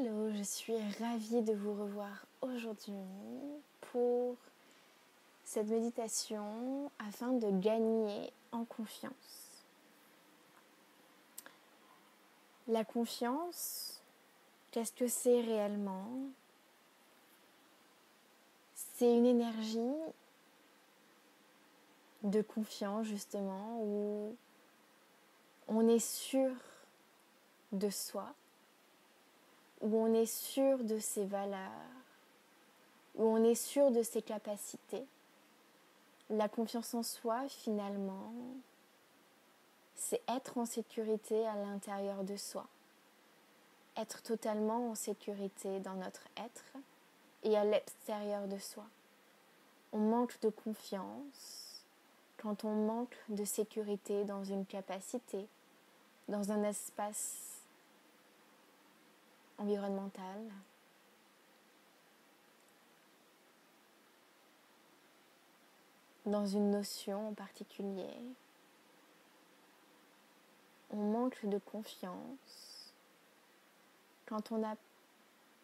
Hello, je suis ravie de vous revoir aujourd'hui pour cette méditation afin de gagner en confiance. La confiance, qu'est-ce que c'est réellement? C'est une énergie de confiance justement où on est sûr de soi, où on est sûr de ses valeurs, où on est sûr de ses capacités. La confiance en soi, finalement, c'est être en sécurité à l'intérieur de soi. Être totalement en sécurité dans notre être et à l'extérieur de soi. On manque de confiance quand on manque de sécurité dans une capacité, dans un espace environnemental. Dans une notion en particulier. On manque de confiance quand on n'a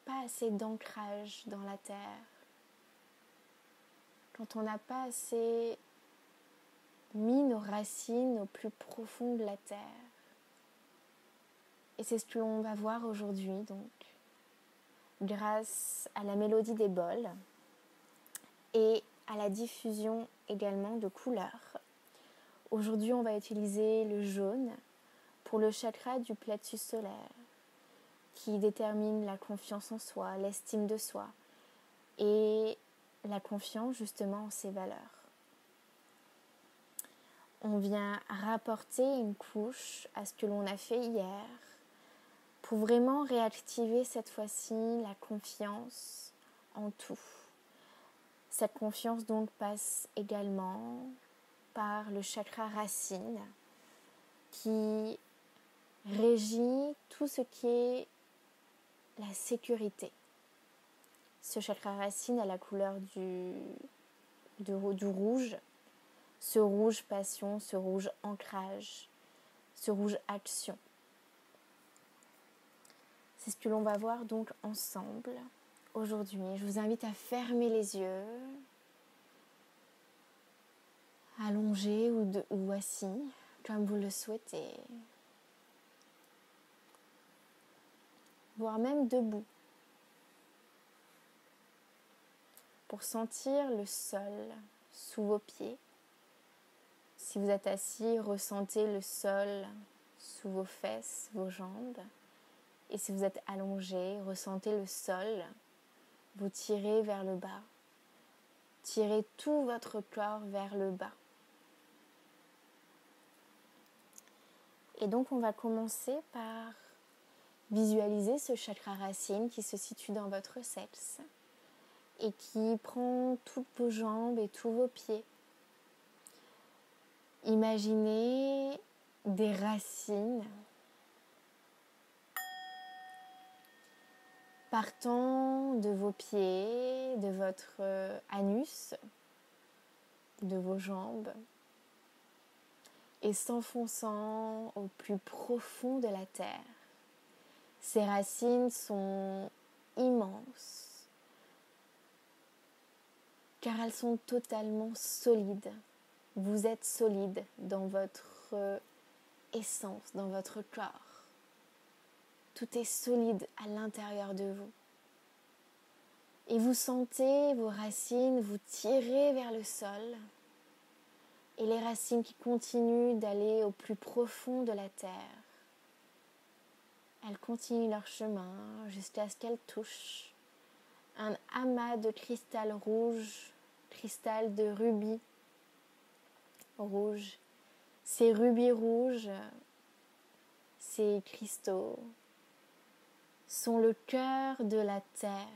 pas assez d'ancrage dans la terre, quand on n'a pas assez mis nos racines au plus profond de la terre. Et c'est ce que l'on va voir aujourd'hui, donc, grâce à la mélodie des bols et à la diffusion également de couleurs. Aujourd'hui, on va utiliser le jaune pour le chakra du plexus solaire, qui détermine la confiance en soi, l'estime de soi et la confiance justement en ses valeurs. On vient rapporter une couche à ce que l'on a fait hier pour vraiment réactiver cette fois-ci la confiance en tout. Cette confiance donc passe également par le chakra racine qui régit tout ce qui est la sécurité. Ce chakra racine a la couleur du rouge, ce rouge passion, ce rouge ancrage, ce rouge action. C'est ce que l'on va voir donc ensemble aujourd'hui. Je vous invite à fermer les yeux, allongés ou assis, comme vous le souhaitez, voire même debout, pour sentir le sol sous vos pieds. Si vous êtes assis, ressentez le sol sous vos fesses, vos jambes. Et si vous êtes allongé, ressentez le sol, vous tirez vers le bas. Tirez tout votre corps vers le bas. Et donc on va commencer par visualiser ce chakra racine qui se situe dans votre sexe et qui prend toutes vos jambes et tous vos pieds. Imaginez des racines partant de vos pieds, de votre anus, de vos jambes et s'enfonçant au plus profond de la terre. Ces racines sont immenses car elles sont totalement solides. Vous êtes solide dans votre essence, dans votre corps. Tout est solide à l'intérieur de vous. Et vous sentez vos racines vous tirer vers le sol. Et les racines qui continuent d'aller au plus profond de la terre. Elles continuent leur chemin jusqu'à ce qu'elles touchent un amas de cristal rouge, cristal de rubis rouge. Ces rubis rouges, ces cristaux, sont le cœur de la terre.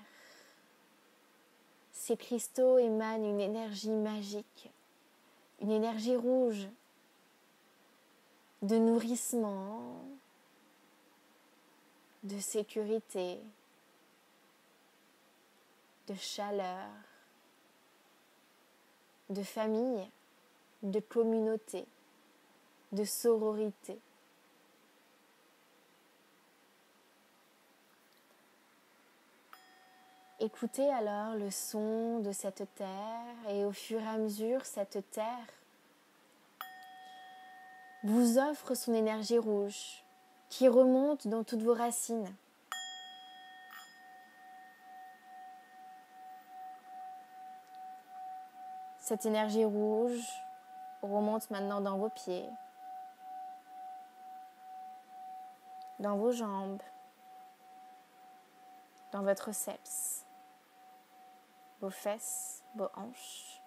Ces cristaux émanent une énergie magique, une énergie rouge, de nourrissement, de sécurité, de chaleur, de famille, de communauté, de sororité. Écoutez alors le son de cette terre et au fur et à mesure, cette terre vous offre son énergie rouge qui remonte dans toutes vos racines. Cette énergie rouge remonte maintenant dans vos pieds, dans vos jambes, dans votre sexe, vos fesses, vos hanches.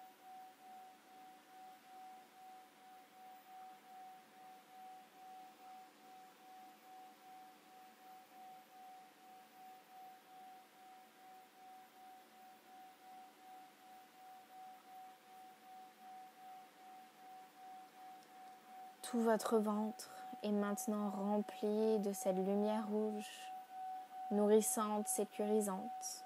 Tout votre ventre est maintenant rempli de cette lumière rouge, nourrissante, sécurisante,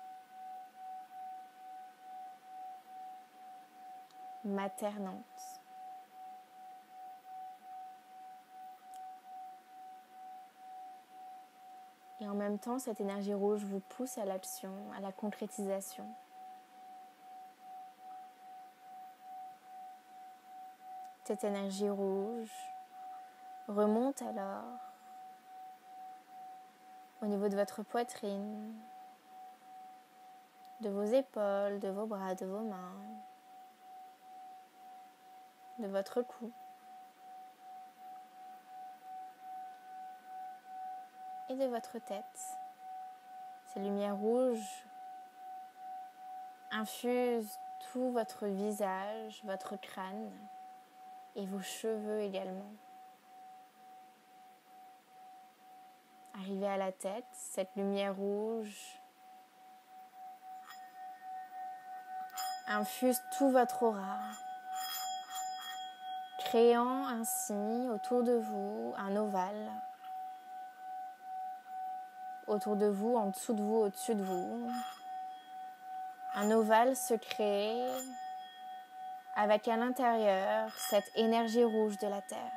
maternante. Et en même temps, cette énergie rouge vous pousse à l'action, à la concrétisation. Cette énergie rouge remonte alors au niveau de votre poitrine, de vos épaules, de vos bras, de vos mains, de votre cou et de votre tête. Ces lumières rouges infusent tout votre visage, votre crâne et vos cheveux également. Arrivé à la tête, cette lumière rouge infuse tout votre aura, créant ainsi autour de vous un ovale, autour de vous, en dessous de vous, au-dessus de vous. Un ovale se crée avec à l'intérieur cette énergie rouge de la Terre.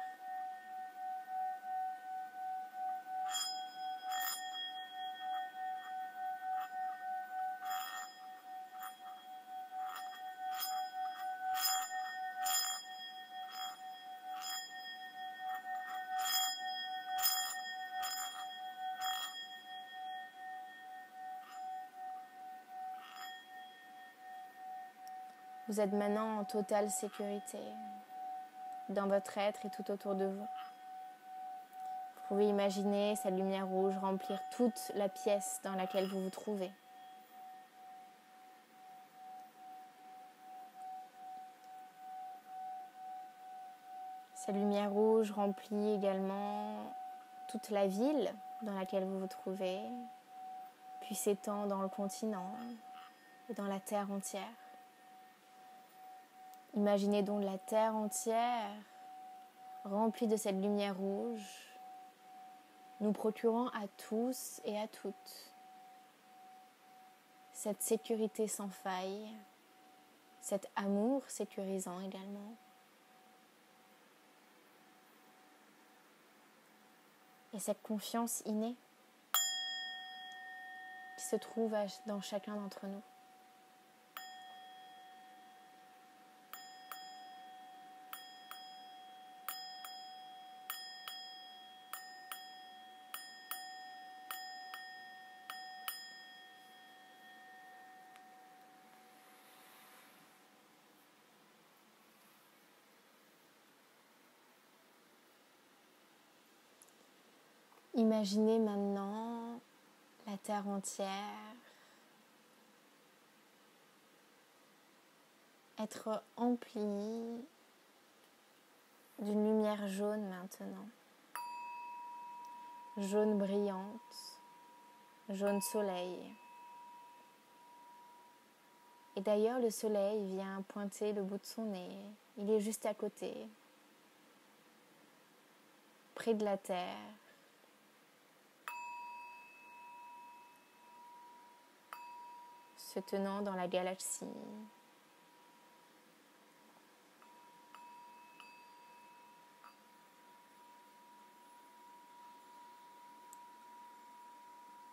Vous êtes maintenant en totale sécurité dans votre être et tout autour de vous. Vous pouvez imaginer cette lumière rouge remplir toute la pièce dans laquelle vous vous trouvez. Cette lumière rouge remplit également toute la ville dans laquelle vous vous trouvez, puis s'étend dans le continent et dans la terre entière. Imaginez donc la terre entière remplie de cette lumière rouge, nous procurant à tous et à toutes cette sécurité sans faille, cet amour sécurisant également, et cette confiance innée qui se trouve dans chacun d'entre nous. Imaginez maintenant la terre entière être emplie d'une lumière jaune maintenant. Jaune brillante, jaune soleil. Et d'ailleurs, le soleil vient pointer le bout de son nez. Il est juste à côté, près de la terre. Se tenant dans la galaxie.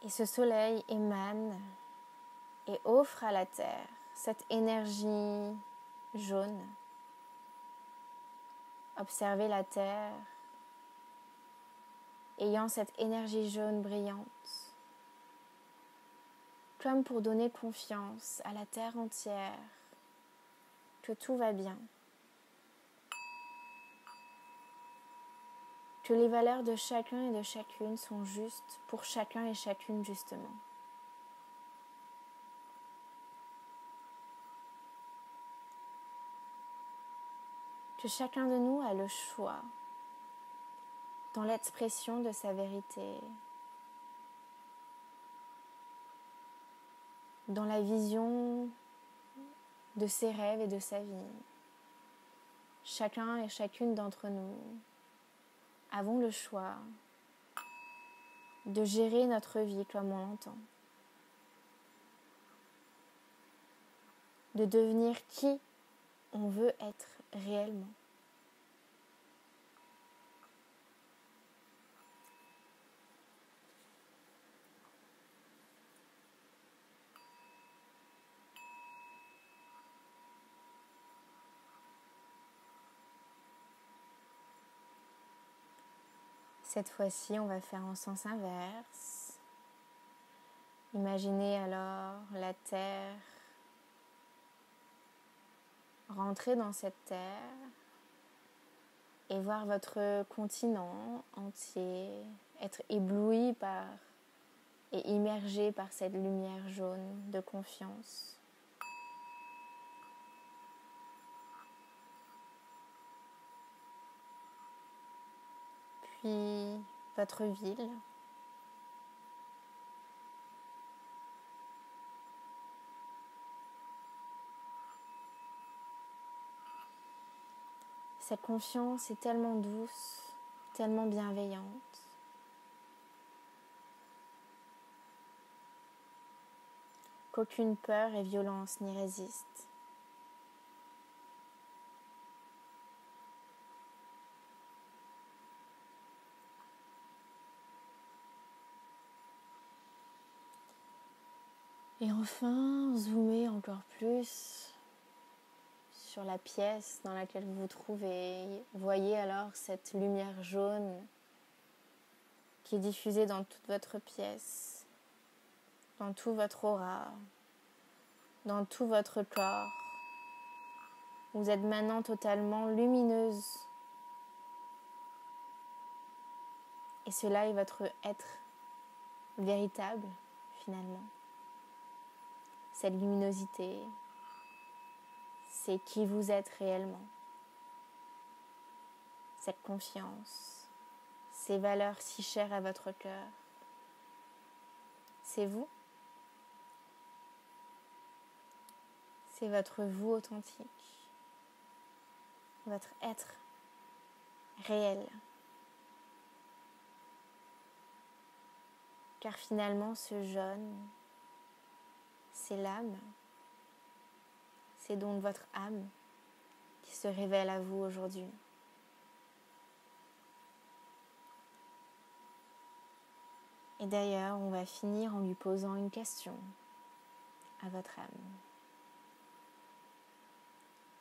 Et ce soleil émane et offre à la terre cette énergie jaune. Observez la terre ayant cette énergie jaune brillante, comme pour donner confiance à la terre entière que tout va bien, que les valeurs de chacun et de chacune sont justes pour chacun et chacune justement. Que chacun de nous a le choix dans l'expression de sa vérité, dans la vision de ses rêves et de sa vie. Chacun et chacune d'entre nous avons le choix de gérer notre vie comme on l'entend, de devenir qui on veut être réellement. Cette fois-ci, on va faire en sens inverse. Imaginez alors la terre, rentrer dans cette terre et voir votre continent entier être ébloui par et immergé par cette lumière jaune de confiance. Puis votre ville. Cette confiance est tellement douce, tellement bienveillante. Qu'aucune peur et violence n'y résiste. Et enfin, zoomez encore plus sur la pièce dans laquelle vous vous trouvez. Voyez alors cette lumière jaune qui est diffusée dans toute votre pièce, dans tout votre aura, dans tout votre corps. Vous êtes maintenant totalement lumineuse. Et cela est votre être véritable, finalement. Cette luminosité, c'est qui vous êtes réellement. Cette confiance, ces valeurs si chères à votre cœur, c'est vous. C'est votre vous authentique, votre être réel. Car finalement, ce jaune, c'est l'âme, c'est donc votre âme qui se révèle à vous aujourd'hui. Et d'ailleurs, on va finir en lui posant une question à votre âme.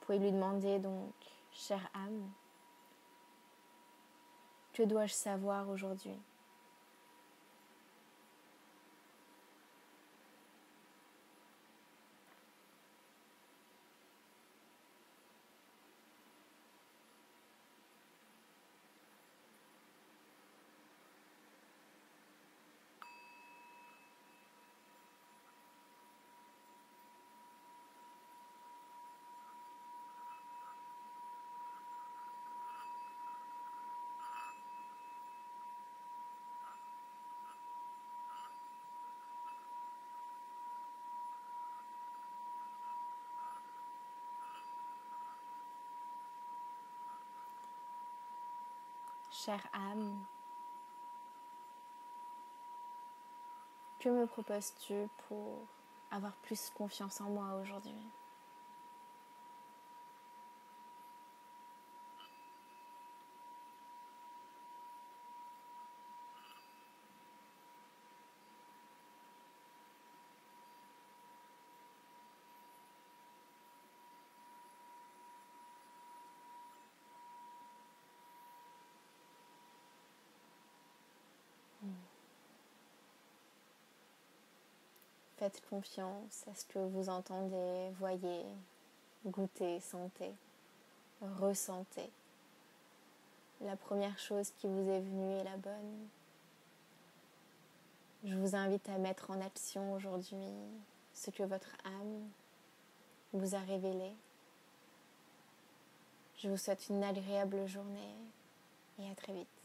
Vous pouvez lui demander donc, chère âme, que dois-je savoir aujourd'hui ? Chère âme, que me proposes-tu pour avoir plus confiance en moi aujourd'hui ? Faites confiance à ce que vous entendez, voyez, goûtez, sentez, ressentez. La première chose qui vous est venue est la bonne. Je vous invite à mettre en action aujourd'hui ce que votre âme vous a révélé. Je vous souhaite une agréable journée et à très vite.